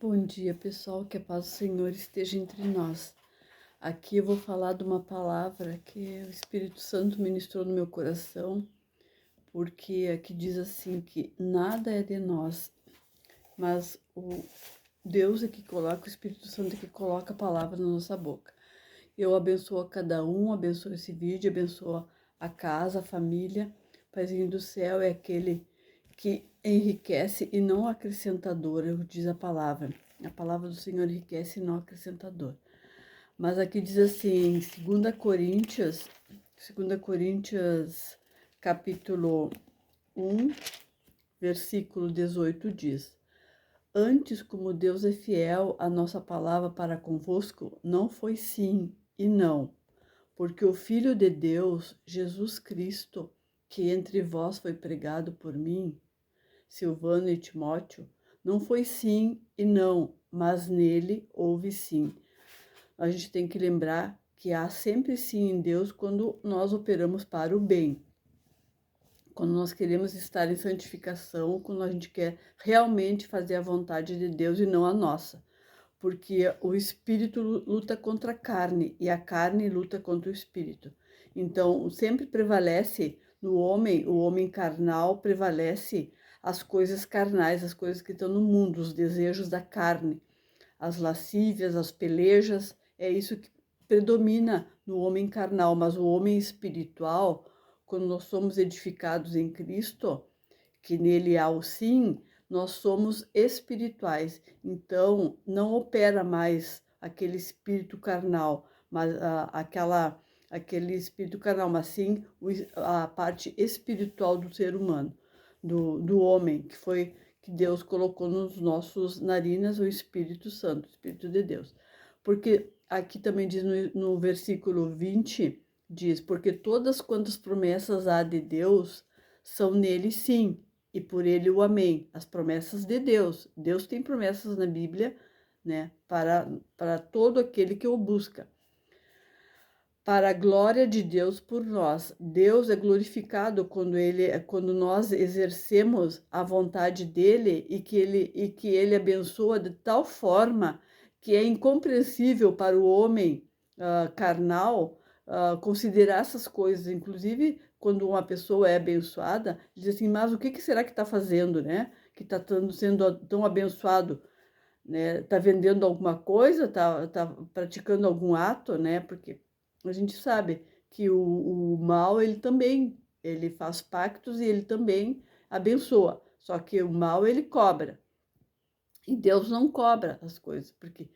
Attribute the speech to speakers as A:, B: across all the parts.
A: Bom dia, pessoal, que a paz do Senhor esteja entre nós. Aqui eu vou falar de uma palavra que o Espírito Santo ministrou no meu coração, porque aqui diz assim que nada é de nós, mas o Deus é que coloca, o Espírito Santo é que coloca a palavra na nossa boca. Eu abençoo a cada um, abençoo esse vídeo, abençoo a casa, a família. Paizinho do céu é aquele que enriquece e não acrescentador, diz a palavra. A palavra do Senhor enriquece e não acrescentador. Mas aqui diz assim, em 2 Coríntios, capítulo 1, versículo 18, diz: Antes, como Deus é fiel, a nossa palavra para convosco não foi sim e não, porque o Filho de Deus, Jesus Cristo, que entre vós foi pregado por mim, Silvano e Timóteo, não foi sim e não, mas nele houve sim. A gente tem que lembrar que há sempre sim em Deus quando nós operamos para o bem. Quando nós queremos estar em santificação, quando a gente quer realmente fazer a vontade de Deus e não a nossa. Porque o espírito luta contra a carne e a carne luta contra o espírito. Então, sempre prevalece no homem, o homem carnal prevalece as coisas carnais, as coisas que estão no mundo, os desejos da carne, as lascívias, as pelejas, é isso que predomina no homem carnal, mas o homem espiritual, quando nós somos edificados em Cristo, que nele há o sim, nós somos espirituais. Então, não opera mais aquele espírito carnal, mas aquele espírito carnal, mas sim a parte espiritual do ser humano, do homem, que Deus colocou nos nossos narinas, o Espírito Santo, o Espírito de Deus. Porque aqui também diz no versículo 20, diz, porque todas quantas promessas há de Deus são nele sim, e por ele o amém. As promessas de Deus. Deus tem promessas na Bíblia, né, para todo aquele que o busca. Para a glória de Deus por nós. Deus é glorificado quando nós exercemos a vontade dele e que ele abençoa de tal forma que é incompreensível para o homem carnal considerar essas coisas. Inclusive, quando uma pessoa é abençoada, diz assim, mas o que será que está fazendo, né? Que está sendo tão abençoado, né? Está vendendo alguma coisa, tá praticando algum ato, né? Porque a gente sabe que o mal, ele faz pactos e ele também abençoa. Só que o mal, ele cobra. E Deus não cobra as coisas. Por quê?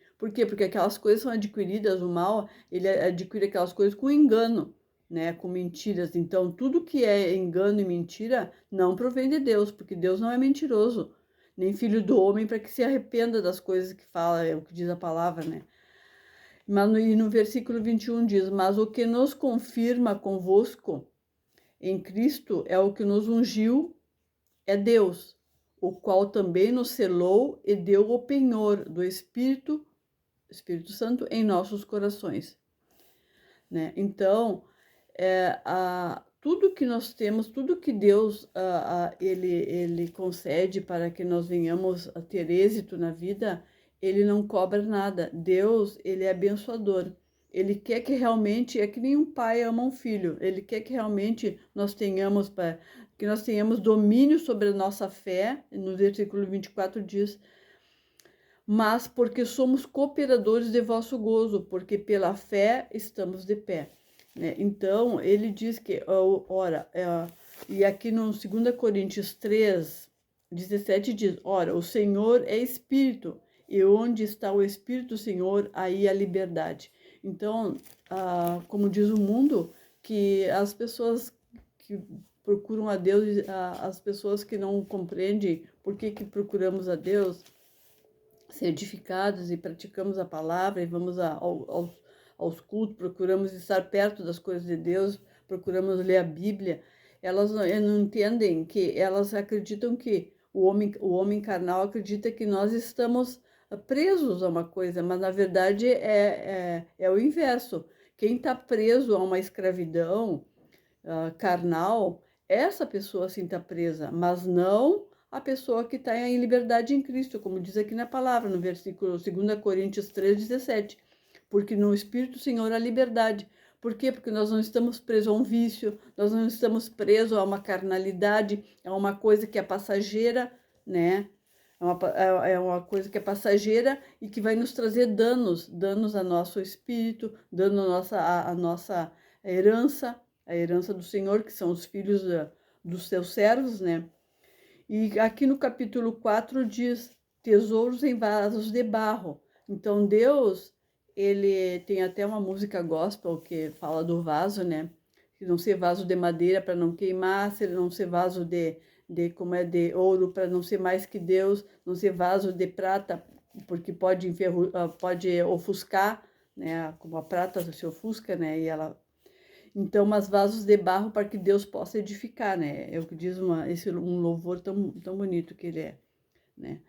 A: Porque aquelas coisas são adquiridas, o mal, ele adquire aquelas coisas com engano, né? Com mentiras. Então, tudo que é engano e mentira não provém de Deus, porque Deus não é mentiroso, nem filho do homem para que se arrependa das coisas que fala, é o que diz a palavra, né? Mas no versículo 21 diz, mas o que nos confirma convosco em Cristo é o que nos ungiu, é Deus, o qual também nos selou e deu o penhor do Espírito Santo em nossos corações, né? Então, tudo que nós temos, tudo que Deus ele concede para que nós venhamos a ter êxito na vida, ele não cobra nada. Deus, ele é abençoador. Ele quer que realmente, é que nem um pai ama um filho, ele quer que realmente que nós tenhamos domínio sobre a nossa fé. No versículo 24 diz, mas porque somos cooperadores de vosso gozo, porque pela fé estamos de pé, né? Então, ele diz que, ora, e aqui no 2 Coríntios 3, 17 diz, ora, o Senhor é Espírito, e onde está o Espírito do Senhor, aí a liberdade. Então, como diz o mundo, que as pessoas que procuram a Deus, as pessoas que não compreendem por que procuramos a Deus, ser edificados e praticamos a palavra e vamos aos cultos, procuramos estar perto das coisas de Deus, procuramos ler a Bíblia, elas não entendem que elas acreditam que o homem carnal acredita que nós estamos presos a uma coisa, mas na verdade é o inverso. Quem está preso a uma escravidão carnal, essa pessoa sim está presa, mas não a pessoa que está em liberdade em Cristo, como diz aqui na palavra, no versículo 2 Coríntios 3,17. Porque no Espírito do Senhor há liberdade. Por quê? Porque nós não estamos presos a um vício, nós não estamos presos a uma carnalidade, a uma coisa que é passageira, né? É uma coisa que é passageira e que vai nos trazer danos ao nosso espírito, dano à nossa a herança do Senhor, que são os filhos dos seus servos, né? E aqui no capítulo 4 diz, tesouros em vasos de barro. Então Deus, ele tem até uma música gospel que fala do vaso, né? Que não ser vaso de madeira para não queimar, se não ser vaso como é de ouro para não ser mais que Deus, não ser vaso de prata porque pode ofuscar, né? Como a prata se ofusca, né? E ela então, mas vasos de barro para que Deus possa edificar, né? É o que diz um louvor tão bonito que ele é, né?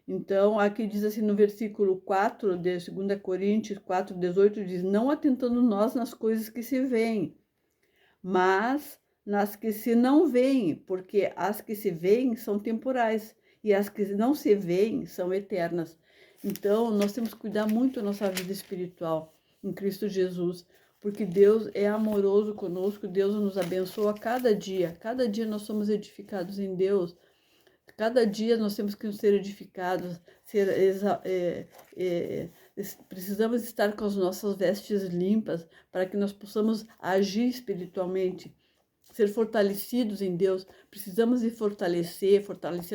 A: Então, aqui diz assim no versículo 4 de 2 Coríntios 4:18, diz, não atentando nós nas coisas que se veem, mas nas que se não veem, porque as que se veem são temporais e as que não se veem são eternas. Então, nós temos que cuidar muito da nossa vida espiritual em Cristo Jesus, porque Deus é amoroso conosco, Deus nos abençoa cada dia nós somos edificados em Deus, cada dia nós temos que ser edificados, precisamos estar com as nossas vestes limpas para que nós possamos agir espiritualmente, ser fortalecidos em Deus. Precisamos de fortalecer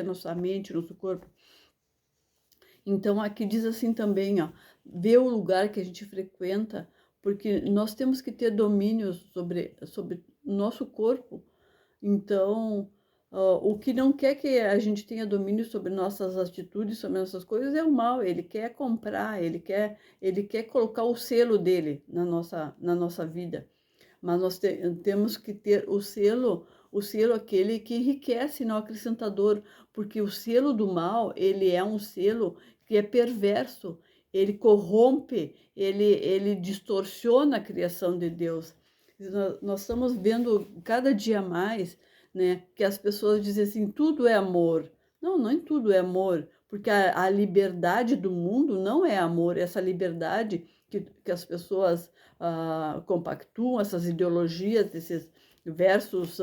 A: nossa mente, nosso corpo. Então aqui diz assim também, ó, vê o lugar que a gente frequenta, porque nós temos que ter domínio sobre o nosso corpo. Então, o que não quer que a gente tenha domínio sobre nossas atitudes, sobre nossas coisas, é o mal. Ele quer comprar, ele quer colocar o selo dele na nossa vida. Mas nós temos que ter o selo aquele que enriquece, não acrescentador, porque o selo do mal, ele é um selo que é perverso, ele corrompe, ele distorciona a criação de Deus. Nós estamos vendo cada dia mais, né, que as pessoas dizem assim, tudo é amor. Não, nem tudo é amor, porque a liberdade do mundo não é amor, essa liberdade que as pessoas compactuam, essas ideologias, esses versus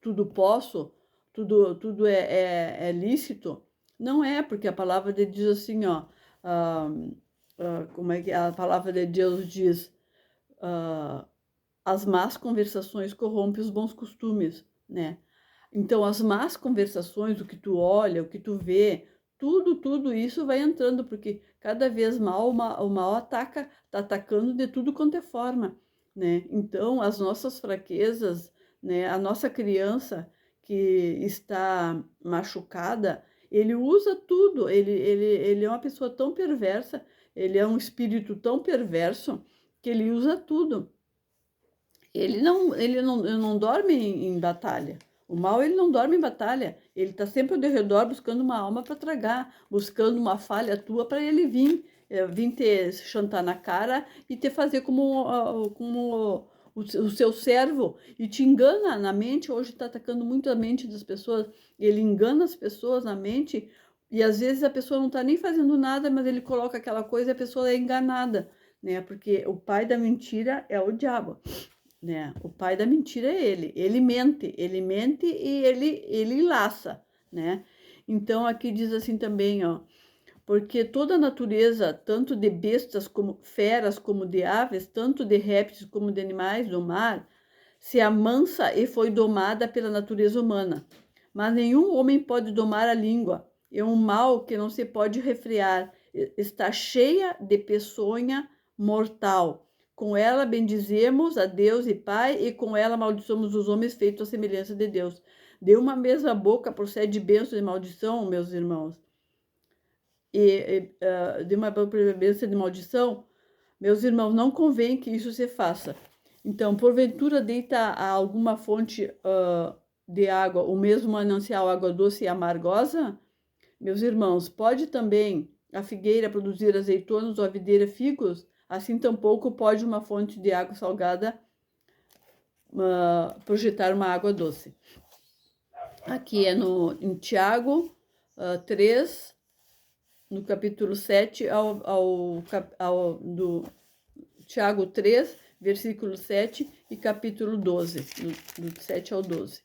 A: tudo posso, tudo é lícito. Não é, porque a palavra de Deus diz assim, ó, como é que a palavra de Deus diz? As más conversações corrompem os bons costumes, né? Então, as más conversações, o que tu olha, o que tu vê, tudo isso vai entrando, porque cada vez o mal está atacando de tudo quanto é forma, né? Então, as nossas fraquezas, né? A nossa criança que está machucada, ele usa tudo, ele é uma pessoa tão perversa, ele é um espírito tão perverso, que ele usa tudo. Ele não dorme em batalha. O mal, ele não dorme em batalha. Ele está sempre ao teu redor buscando uma alma para tragar, buscando uma falha tua para ele vir te chantar na cara e te fazer como o seu servo. E te engana na mente. Hoje está atacando muito a mente das pessoas. Ele engana as pessoas na mente e às vezes a pessoa não está nem fazendo nada, mas ele coloca aquela coisa e a pessoa é enganada, né? Porque o pai da mentira é o diabo. Né? O pai da mentira é ele mente e ele enlaça, né? Então aqui diz assim também, ó, porque toda a natureza, tanto de bestas como feras, como de aves, tanto de répteis como de animais do mar, se amansa e foi domada pela natureza humana. Mas nenhum homem pode domar a língua, é um mal que não se pode refrear, está cheia de peçonha mortal. Com ela bendizemos a Deus e Pai, e com ela amaldiçoamos os homens feitos à semelhança de Deus. De uma mesma boca procede bênção e maldição, meus irmãos. De uma bênção de maldição, meus irmãos, não convém que isso se faça. Então, porventura deita a alguma fonte de água, o mesmo manancial, água doce e amargosa? Meus irmãos, pode também a figueira produzir azeitonas ou a videira figos? Assim tampouco pode uma fonte de água salgada projetar uma água doce. Aqui é em Tiago 3, no capítulo 7 do Tiago 3, versículo 7 e capítulo 12, do 7 ao 12.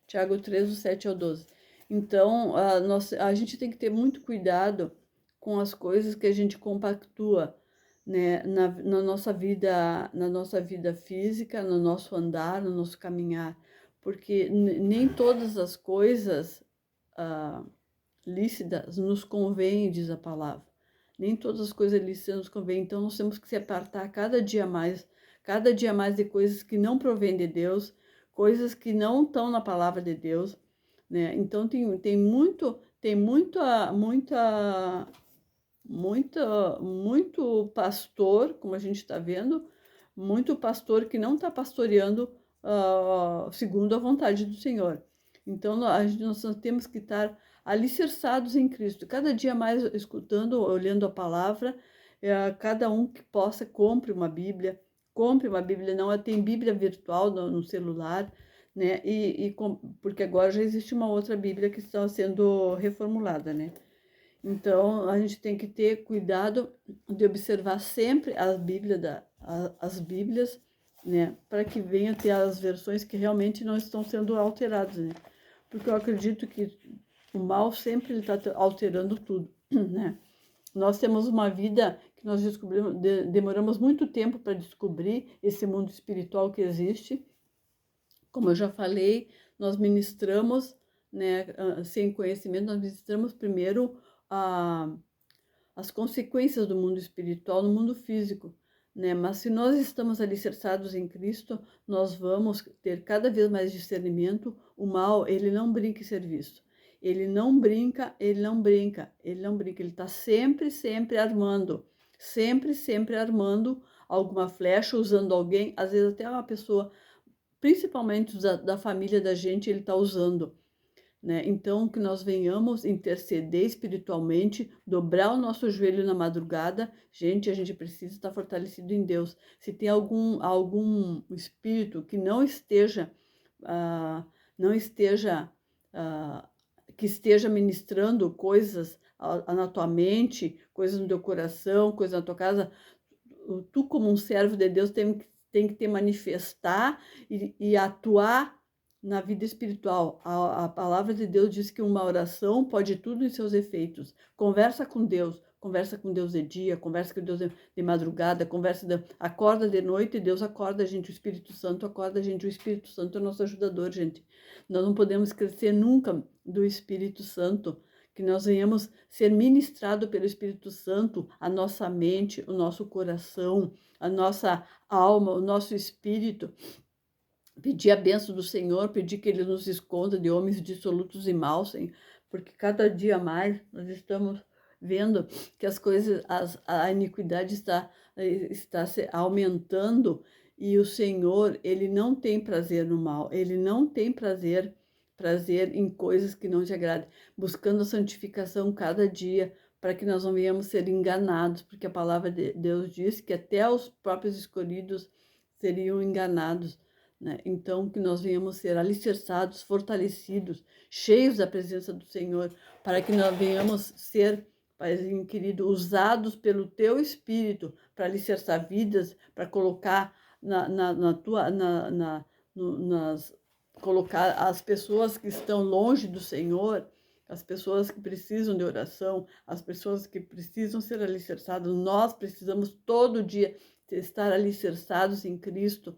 A: Tiago 3, do 7 ao 12. Então, a gente tem que ter muito cuidado com as coisas que a gente compactua, né, na nossa vida física, no nosso andar, no nosso caminhar, porque nem todas as coisas lícitas nos convêm, diz a palavra. Nem todas as coisas lícitas nos convêm, então nós temos que se apartar cada dia mais de coisas que não provêm de Deus, coisas que não estão na palavra de Deus, né? Então muito pastor, como a gente está vendo, muito pastor que não está pastoreando segundo a vontade do Senhor. Então, nós temos que estar alicerçados em Cristo, cada dia mais escutando, olhando a palavra, cada um que possa, compre uma Bíblia, não tem Bíblia virtual no celular, né? Porque agora já existe uma outra Bíblia que está sendo reformulada, né? Então, a gente tem que ter cuidado de observar sempre as Bíblias, né? Para que venha ter as versões que realmente não estão sendo alteradas, né? Porque eu acredito que o mal sempre está alterando tudo, né? Nós temos uma vida que nós descobrimos, demoramos muito tempo para descobrir esse mundo espiritual que existe. Como eu já falei, nós ministramos, né, sem conhecimento, nós ministramos primeiro as consequências do mundo espiritual no mundo físico, né? Mas se nós estamos alicerçados em Cristo, nós vamos ter cada vez mais discernimento. O mal, ele não brinca em ser visto. Ele não brinca, ele não brinca, ele não brinca. Ele está sempre, sempre armando, sempre armando alguma flecha, usando alguém, às vezes até uma pessoa, principalmente da família da gente, ele está usando, né? Então, que nós venhamos interceder espiritualmente, dobrar o nosso joelho na madrugada. Gente, a gente precisa estar fortalecido em Deus. Se tem algum espírito que não esteja, que esteja ministrando coisas na tua mente, coisas no teu coração, coisas na tua casa, tu como um servo de Deus tem que te manifestar e atuar na vida espiritual. A palavra de Deus diz que uma oração pode tudo em seus efeitos. Conversa com Deus de dia, conversa com Deus de madrugada, acorda de noite e Deus acorda a gente, o Espírito Santo acorda a gente, o Espírito Santo é nosso ajudador, gente. Nós não podemos esquecer nunca do Espírito Santo, que nós venhamos ser ministrados pelo Espírito Santo, a nossa mente, o nosso coração, a nossa alma, o nosso espírito. Pedir a bênção do Senhor, pedir que Ele nos esconda de homens dissolutos e maus, porque cada dia mais nós estamos vendo que as coisas, a iniquidade está se aumentando, e o Senhor, Ele não tem prazer no mal, Ele não tem prazer em coisas que não te agradem, buscando a santificação cada dia, para que nós não venhamos ser enganados, porque a palavra de Deus diz que até os próprios escolhidos seriam enganados, né? Então, que nós venhamos ser alicerçados, fortalecidos, cheios da presença do Senhor, para que nós venhamos ser, Paizinho querido, usados pelo Teu Espírito para alicerçar vidas, para colocar colocar as pessoas que estão longe do Senhor, as pessoas que precisam de oração, as pessoas que precisam ser alicerçadas. Nós precisamos todo dia estar alicerçados em Cristo,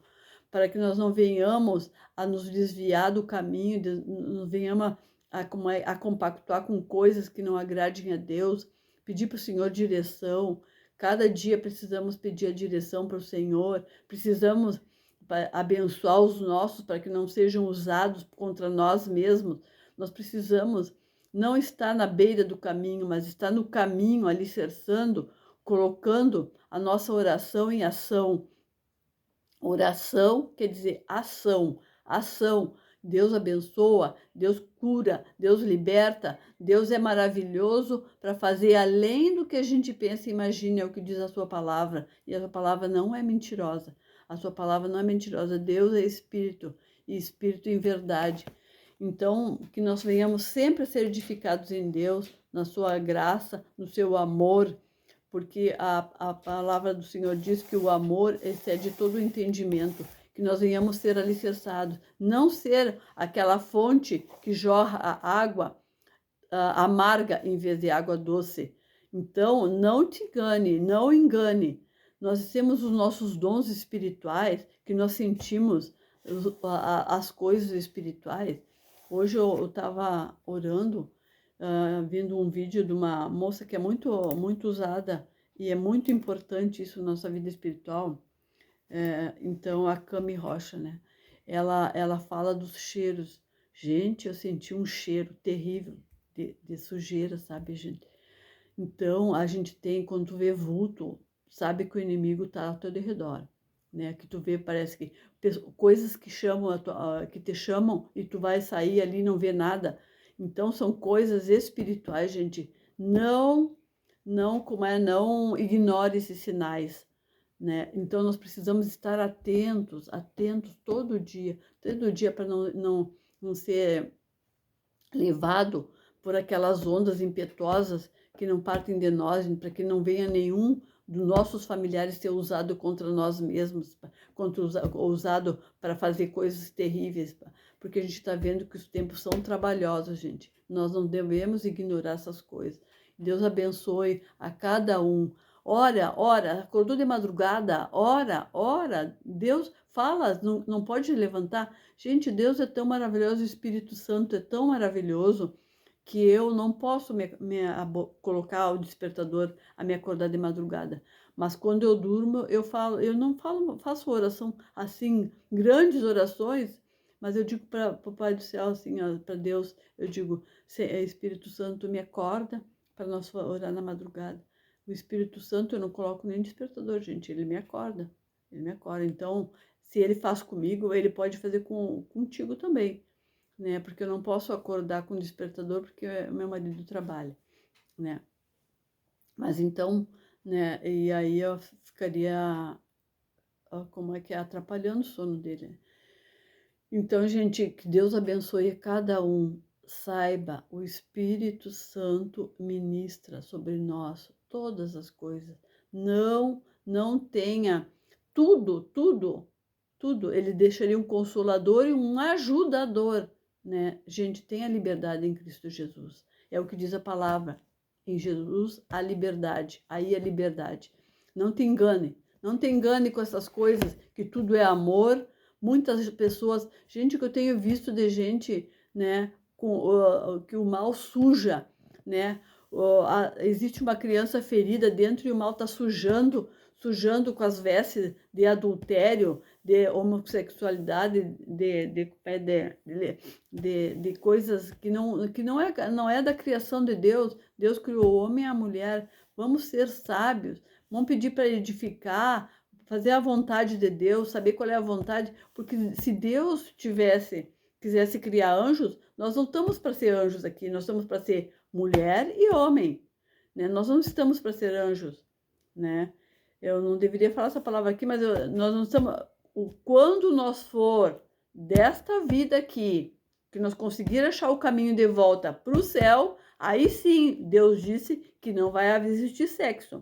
A: para que nós não venhamos a nos desviar do caminho, não venhamos a compactuar com coisas que não agradem a Deus, pedir para o Senhor direção. Cada dia precisamos pedir a direção para o Senhor, precisamos abençoar os nossos para que não sejam usados contra nós mesmos. Nós precisamos não estar na beira do caminho, mas estar no caminho, alicerçando, colocando a nossa oração em ação. Oração quer dizer ação, ação. Deus abençoa, Deus cura, Deus liberta, Deus é maravilhoso para fazer além do que a gente pensa e imagina, é o que diz a sua palavra. E a sua palavra não é mentirosa. A sua palavra não é mentirosa. Deus é Espírito, e Espírito em verdade. Então, que nós venhamos sempre a ser edificados em Deus, na sua graça, no seu amor, porque a palavra do Senhor diz que o amor excede todo o entendimento, que nós venhamos ser alicerçados, não ser aquela fonte que jorra a água amarga em vez de água doce. Então, não te engane, não engane. Nós temos os nossos dons espirituais, que nós sentimos as coisas espirituais. Hoje eu estava orando, vendo um vídeo de uma moça que é muito usada e é muito importante isso na nossa vida espiritual. Então, a Cami Rocha, né? Ela fala dos cheiros. Gente, eu senti um cheiro terrível de sujeira, sabe, gente? Então, a gente tem, quando tu vê vulto, sabe que o inimigo está ao teu redor, né? Que tu vê, parece que coisas que que te chamam e tu vai sair ali e não vê nada. Então, são coisas espirituais, gente. Não ignore esses sinais, né? Então, nós precisamos estar atentos todo dia para não ser levado por aquelas ondas impetuosas que não partem de nós, para que não venha nenhum dos nossos familiares ser usado contra nós mesmos, usado para fazer coisas terríveis, porque a gente está vendo que os tempos são trabalhosos, gente. Nós não devemos ignorar essas coisas. Deus abençoe a cada um. Ora, acordou de madrugada, ora. Deus fala, não pode levantar. Gente, Deus é tão maravilhoso, o Espírito Santo é tão maravilhoso que eu não posso colocar o despertador a me acordar de madrugada. Mas quando eu durmo, eu não faço oração assim, grandes orações, mas eu digo para o Pai do Céu, assim, para Deus, eu digo, Espírito Santo, me acorda para nós orar na madrugada. O Espírito Santo eu não coloco nem despertador, gente, ele me acorda. Ele me acorda. Então, se ele faz comigo, ele pode fazer contigo também, né? Porque eu não posso acordar com despertador porque o meu marido trabalha, né? Mas então, né? E aí eu ficaria, como é que é, atrapalhando o sono dele. Então, gente, que Deus abençoe cada um. Saiba, o Espírito Santo ministra sobre nós todas as coisas. Não tenha tudo. Ele deixaria um consolador e um ajudador, né? Gente, tenha liberdade em Cristo Jesus. É o que diz a palavra. Em Jesus, a liberdade. Aí a liberdade. Não te engane com essas coisas, que tudo é amor. Muitas pessoas, gente que eu tenho visto de gente, né, que o mal suja, né? Existe uma criança ferida dentro e o mal está sujando com as vestes de adultério, de homossexualidade, de coisas que não é da criação de Deus. Deus criou o homem e a mulher. Vamos ser sábios, vamos pedir para edificar, fazer a vontade de Deus, saber qual é a vontade, porque se Deus quisesse criar anjos, nós não estamos para ser anjos aqui, nós estamos para ser mulher e homem, né? Nós não estamos para ser anjos, né? Eu não deveria falar essa palavra aqui, mas nós não estamos. Quando nós for desta vida aqui, que nós conseguir achar o caminho de volta para o céu, aí sim Deus disse que não vai existir sexo.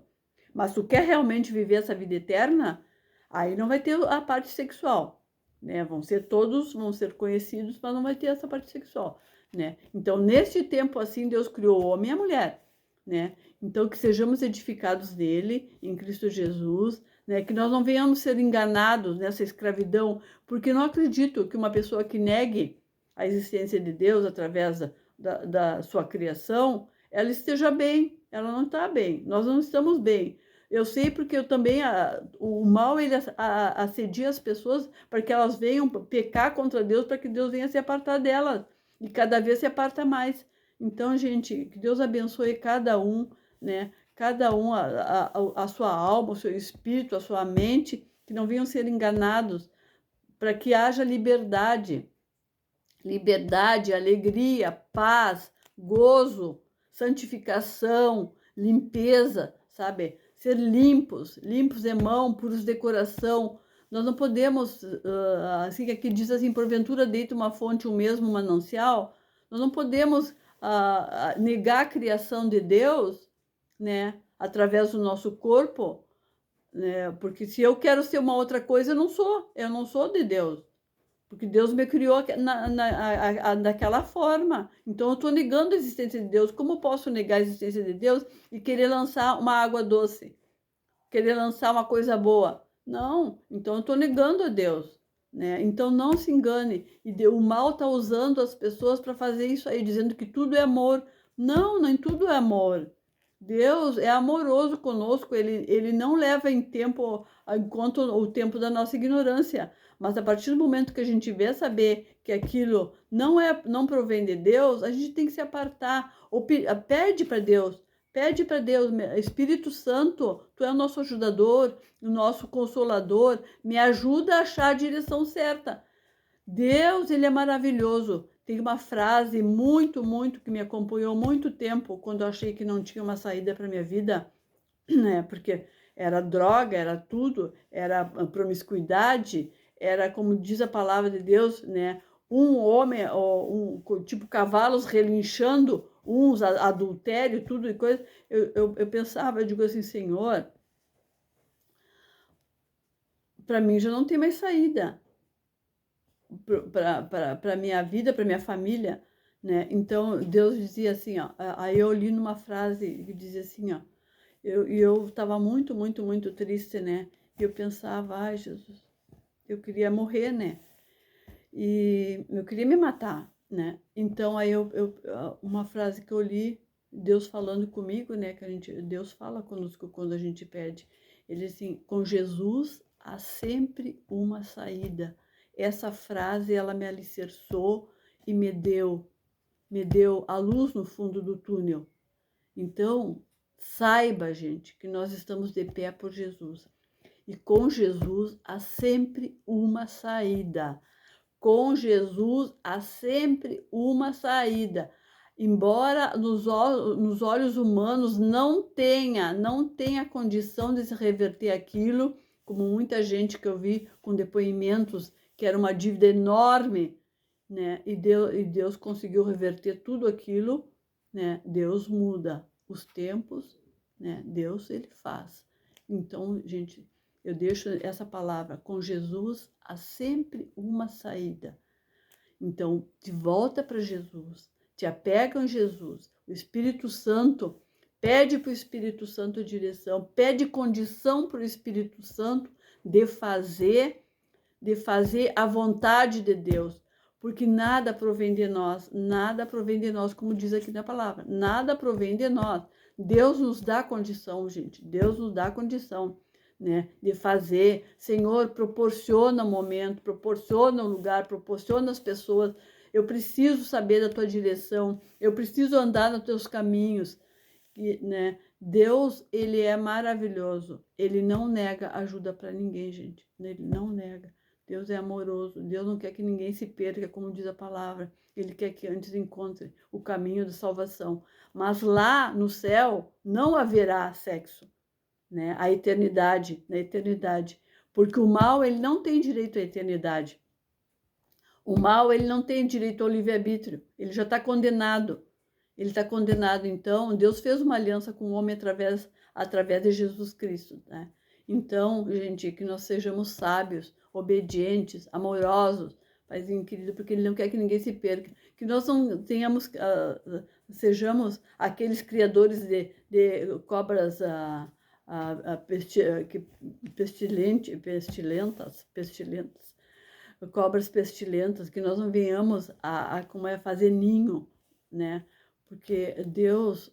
A: Mas tu quer realmente viver essa vida eterna, aí não vai ter a parte sexual, né? Todos vão ser conhecidos, mas não vai ter essa parte sexual, né? Então, neste tempo assim, Deus criou o homem e a mulher, né? Então, que sejamos edificados nele, em Cristo Jesus, né? Que nós não venhamos ser enganados nessa escravidão, porque não acredito que uma pessoa que negue a existência de Deus através da sua criação, ela esteja bem. Ela não está bem. Nós não estamos bem. Eu sei porque eu também, o mal, ele assedia as pessoas para que elas venham pecar contra Deus, para que Deus venha se apartar delas. E cada vez se aparta mais. Então, gente, que Deus abençoe cada um, né? Cada um, a sua alma, o seu espírito, a sua mente, que não venham ser enganados, para que haja liberdade. Liberdade, alegria, paz, gozo, santificação, limpeza, sabe? Ser limpos de mão, puros de coração, Nós não podemos, assim, que aqui diz assim, porventura deita uma fonte, o mesmo manancial. Nós não podemos negar a criação de Deus, né, através do nosso corpo, né, porque se eu quero ser uma outra coisa, eu não sou de Deus. Porque Deus me criou daquela forma. Então, eu estou negando a existência de Deus. Como eu posso negar a existência de Deus e querer lançar uma água doce? Querer lançar uma coisa boa? Não. Então, eu estou negando a Deus, né? Então, não se engane. O mal está usando as pessoas para fazer isso aí, dizendo que tudo é amor. Não, nem tudo é amor. Deus é amoroso conosco, ele não leva em conta o tempo da nossa ignorância. Mas a partir do momento que a gente vê saber que aquilo não provém de Deus, a gente tem que se apartar. Ou pede para Deus, Espírito Santo, tu é o nosso ajudador, o nosso consolador, me ajuda a achar a direção certa. Deus, ele é maravilhoso. Tem uma frase muito que me acompanhou há muito tempo, quando eu achei que não tinha uma saída para minha vida, né? Porque era droga, era tudo, era promiscuidade, era, como diz a palavra de Deus, né? Um homem, tipo cavalos relinchando, uns adultério, tudo e coisa. Eu pensava, eu digo assim, Senhor, para mim já não tem mais saída para a minha vida, para minha família, né? Então, Deus dizia assim, ó, aí eu li numa frase que dizia assim, ó, eu estava muito triste, né? E eu pensava, ai, Jesus, eu queria morrer, né? E eu queria me matar, né? Então, aí uma frase que eu li, Deus falando comigo, né? Deus fala conosco quando a gente pede. Ele assim, com Jesus há sempre uma saída. Essa frase, ela me alicerçou e me deu a luz no fundo do túnel. Então, saiba, gente, que nós estamos de pé por Jesus. E com Jesus há sempre uma saída. Com Jesus há sempre uma saída. Embora nos olhos humanos não tenha condição de se reverter aquilo, como muita gente que eu vi com depoimentos que era uma dívida enorme, né? E Deus conseguiu reverter tudo aquilo, né? Deus muda os tempos, né? Deus, ele faz. Então, gente, eu deixo essa palavra, com Jesus há sempre uma saída. Então, de volta para Jesus, te apega em Jesus. O Espírito Santo, pede para o Espírito Santo direção, pede condição para o Espírito Santo de fazer a vontade de Deus. Porque nada provém de nós, como diz aqui na palavra, nada provém de nós. Deus nos dá condição, gente, Deus nos dá condição, né, de fazer. Senhor, proporciona o momento, proporciona o lugar, proporciona as pessoas. Eu preciso saber da tua direção, eu preciso andar nos teus caminhos, né? Deus, ele é maravilhoso, ele não nega ajuda para ninguém, gente, ele não nega. Deus é amoroso, Deus não quer que ninguém se perca, como diz a palavra. Ele quer que antes encontre o caminho da salvação. Mas lá no céu não haverá sexo, né? Na eternidade. Porque o mal, ele não tem direito à eternidade. O mal, ele não tem direito ao livre-arbítrio. Ele já está condenado. Ele está condenado, então, Deus fez uma aliança com o homem através de Jesus Cristo, né? Então, gente, que nós sejamos sábios, obedientes, amorosos, Paizinho querido, porque Ele não quer que ninguém se perca. Que nós não tenhamos, sejamos aqueles criadores de cobras pestilentas, cobras pestilentas, que nós não venhamos como é, fazer ninho, né? Porque Deus,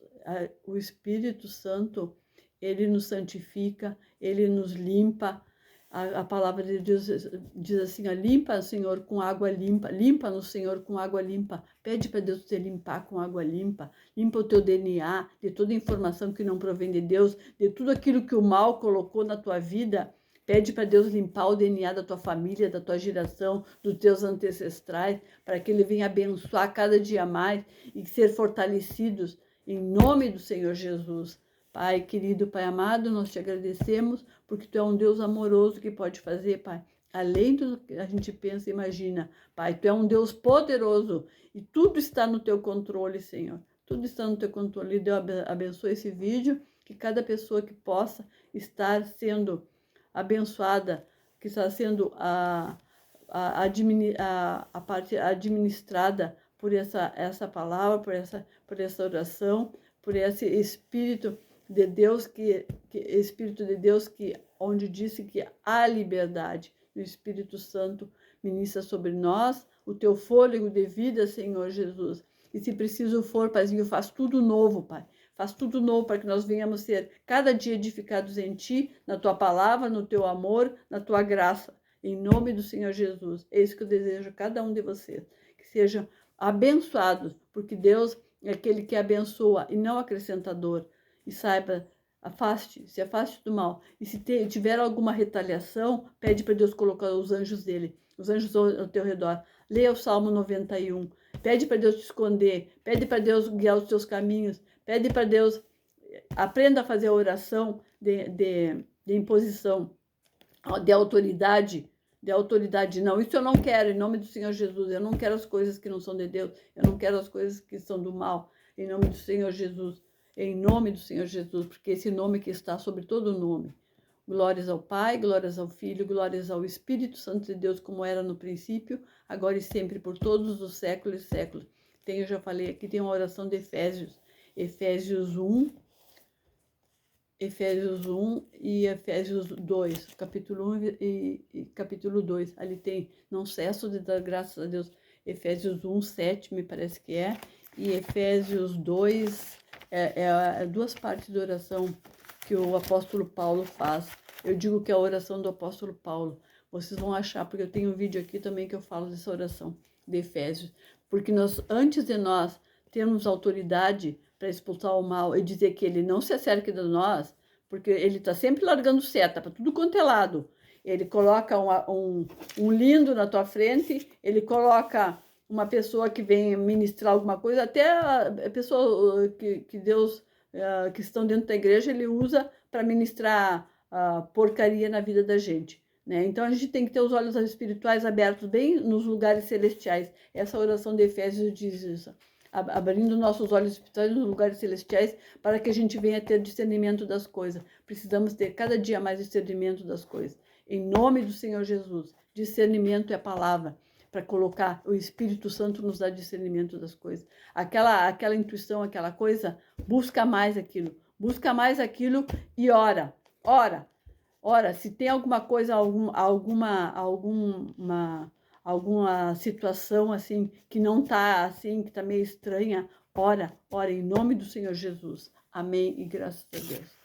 A: o Espírito Santo, ele nos santifica, ele nos limpa. A palavra de Deus diz assim, limpa, Senhor, com água limpa. Limpa-nos, Senhor, com água limpa. Pede para Deus te limpar com água limpa. Limpa o teu DNA, de toda informação que não provém de Deus, de tudo aquilo que o mal colocou na tua vida. Pede para Deus limpar o DNA da tua família, da tua geração, dos teus ancestrais, para que Ele venha abençoar cada dia mais e ser fortalecidos em nome do Senhor Jesus. Pai querido, Pai amado, nós te agradecemos porque Tu é um Deus amoroso que pode fazer, Pai, além do que a gente pensa e imagina. Pai, Tu é um Deus poderoso e tudo está no Teu controle, Senhor. Tudo está no Teu controle. Deus abençoe esse vídeo, que cada pessoa que possa estar sendo abençoada, que está sendo a parte administrada por essa palavra, por essa oração, por esse Espírito de Deus Espírito de Deus que onde disse que há liberdade. O Espírito Santo ministra sobre nós o teu fôlego de vida, Senhor Jesus. E se preciso for, Paizinho, faz tudo novo, Pai. Faz tudo novo para que nós venhamos ser cada dia edificados em Ti, na Tua palavra, no Teu amor, na Tua graça. Em nome do Senhor Jesus. É isso que eu desejo a cada um de vocês. Que sejam abençoados, porque Deus é aquele que abençoa e não acrescentador. E saiba, se afaste do mal. E se tiver alguma retaliação, pede para Deus colocar os anjos dele, os anjos ao teu redor. Leia o Salmo 91. Pede para Deus te esconder. Pede para Deus guiar os teus caminhos. Pede para Deus, aprenda a fazer a oração de imposição, de autoridade. Não, isso eu não quero, em nome do Senhor Jesus. Eu não quero as coisas que não são de Deus. Eu não quero as coisas que são do mal, em nome do Senhor Jesus. Em nome do Senhor Jesus, porque esse nome que está sobre todo nome. Glórias ao Pai, glórias ao Filho, glórias ao Espírito Santo de Deus, como era no princípio, agora e sempre, por todos os séculos e séculos. Eu já falei aqui, tem uma oração de Efésios 1 e Efésios 2, capítulo 1 e capítulo 2. Ali tem, não cesso de dar graças a Deus, Efésios 1, 7, me parece que é, e Efésios 2, duas partes de oração que o apóstolo Paulo faz. Eu digo que é a oração do apóstolo Paulo. Vocês vão achar, porque eu tenho um vídeo aqui também que eu falo dessa oração de Efésios. Porque antes de nós termos autoridade para expulsar o mal e dizer que ele não se acerque de nós, porque ele está sempre largando seta para tudo quanto é lado. Ele coloca um lindo na tua frente, ele coloca uma pessoa que vem ministrar alguma coisa, até a pessoa que Deus, que estão dentro da igreja, ele usa para ministrar porcaria na vida da gente. Né? Então, a gente tem que ter os olhos espirituais abertos bem nos lugares celestiais. Essa oração de Efésios diz isso. Abrindo nossos olhos espirituais nos lugares celestiais para que a gente venha ter discernimento das coisas. Precisamos ter cada dia mais discernimento das coisas. Em nome do Senhor Jesus, discernimento é a palavra para colocar, o Espírito Santo nos dá discernimento das coisas. Aquela intuição, aquela coisa, busca mais aquilo e ora. Ora, se tem alguma coisa, alguma situação assim que não está assim, que está meio estranha, ora em nome do Senhor Jesus. Amém e graças a Deus.